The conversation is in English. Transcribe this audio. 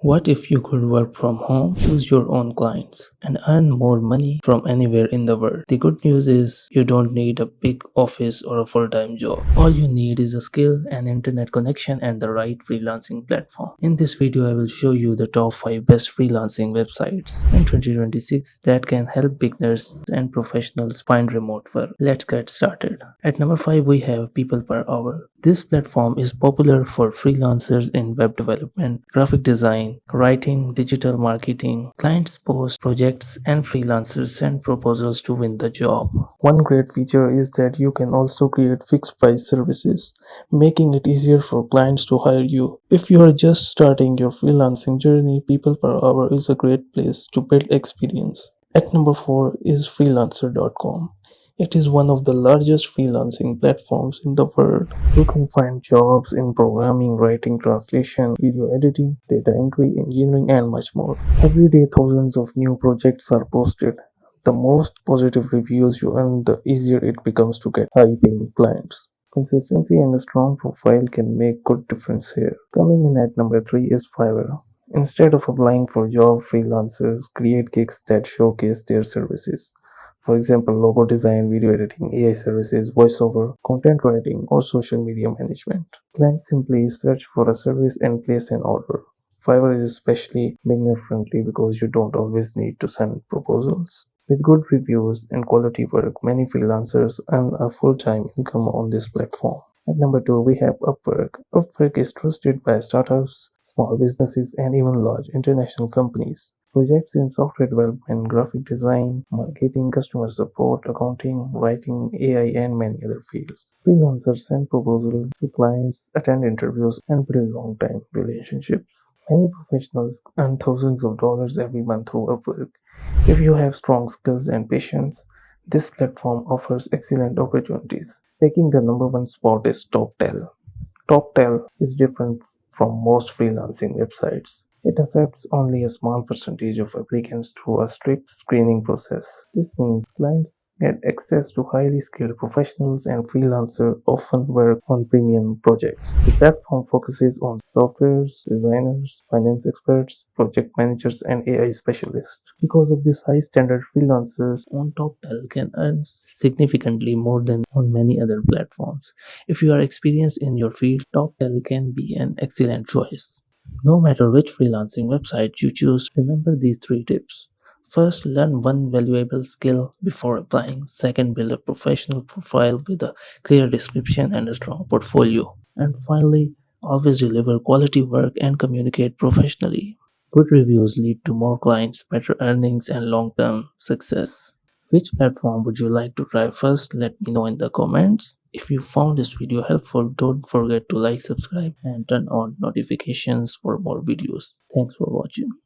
What if you could work from home, choose your own clients, and earn more money from anywhere in the world? The good news is you don't need a big office or a full-time job. All you need is a skill, an internet connection, and the right freelancing platform. In this video, I will show you the top 5 best freelancing websites in 2026 that can help beginners and professionals find remote work. Let's get started. At number 5, we have People Per Hour. This platform is popular for freelancers in web development, graphic design, writing, digital marketing. Clients post projects and freelancers send proposals to win the job. One great feature is that you can also create fixed price services, making it easier for clients to hire you. If you are just starting your freelancing journey, People Per Hour is a great place to build experience. At number 4 is freelancer.com. It is one of the largest freelancing platforms in the world. You can find jobs in programming, writing, translation, video editing, data entry, engineering, and much more. Every day, thousands of new projects are posted. The most positive reviews you earn, the easier it becomes to get high paying clients. Consistency and a strong profile can make good difference here. Coming in at number 3 is Fiverr. Instead of applying for job, freelancers create gigs that showcase their services. For example, logo design, video editing, AI services, voiceover, content writing, or social media management. Clients simply search for a service and place an order. Fiverr is especially beginner friendly because you don't always need to send proposals. With good reviews and quality work, many freelancers earn a full-time income on this platform. At number 2, we have Upwork. Upwork is trusted by startups, small businesses, and even large international companies. Projects in software development, graphic design, marketing, customer support, accounting, writing, AI, and many other fields. Freelancers send proposals to clients, attend interviews, and build long-time relationships. Many professionals earn thousands of dollars every month through Upwork. If you have strong skills and patience, this platform offers excellent opportunities. Taking the number 1 spot is TopTel. TopTel is different from most freelancing websites. It accepts only a small percentage of applicants through a strict screening process. This means clients get access to highly skilled professionals and freelancers often work on premium projects. The platform focuses on softwares, designers, finance experts, project managers, and AI specialists. Because of this high standard, freelancers on TopTel can earn significantly more than on many other platforms. If you are experienced in your field, TopTel can be an excellent choice. No matter which freelancing website you choose, remember these 3 tips. First, learn one valuable skill before applying. Second, build a professional profile with a clear description and a strong portfolio. And finally, always deliver quality work and communicate professionally. Good reviews lead to more clients, better earnings, and long term success. Which platform would you like to try first? Let me know in the comments. If you found this video helpful, don't forget to like, subscribe, and turn on notifications for more videos. Thanks for watching.